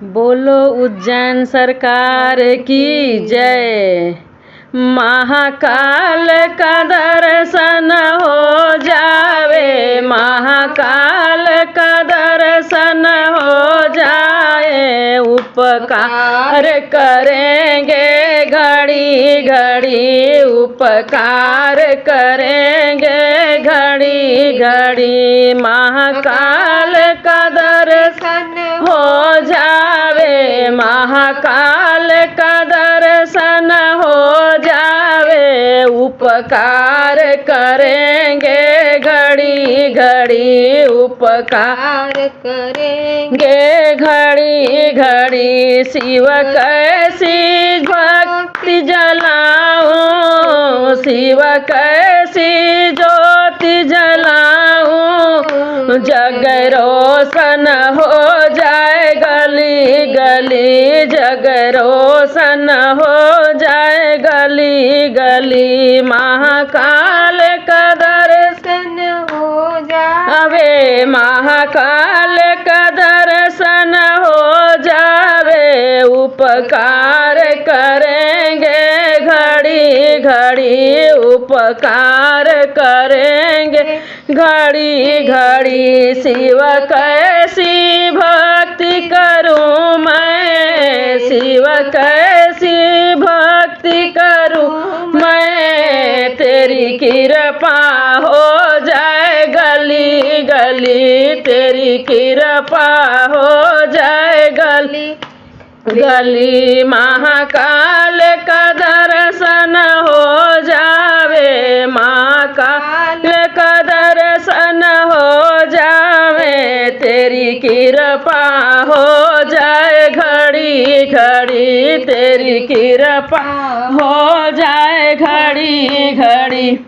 बोलो उज्जैन सरकार की जय। महाकाल का दर्शन हो जावे, महाकाल का दर्शन हो जाए। उपकार करेंगे घड़ी घड़ी, उपकार करेंगे घड़ी घड़ी। महाकाल का दर्शन हो जावे, महाकाल का दर्शन हो जावे। उपकार करेंगे घड़ी घड़ी, उपकार करेंगे घड़ी घड़ी। शिव कैसी भक्ति जलाऊं, शिव कैसी ज्योति जलाऊं। जग रोशन हो जाए गली गली, जग रोशन हो जाए गली गली। महाकाल का दर्शन हो जावे, महाकाल का दर्शन हो जावे। उपकार करेंगे घड़ी घड़ी, उपकार करेंगे घड़ी घड़ी। शिव कैसी भक्ति करूं मैं, शिव कैसी भक्ति करूं मैं। तेरी कृपा हो जाए गली गली, तेरी कृपा हो जाए गली गली। महाकाल का दर्शन हो जावे, महाकाल का दर्शन हो जावे। तेरी कृपा हो जाए घड़ी घड़ी, तेरी कृपा हो जाए घड़ी घड़ी।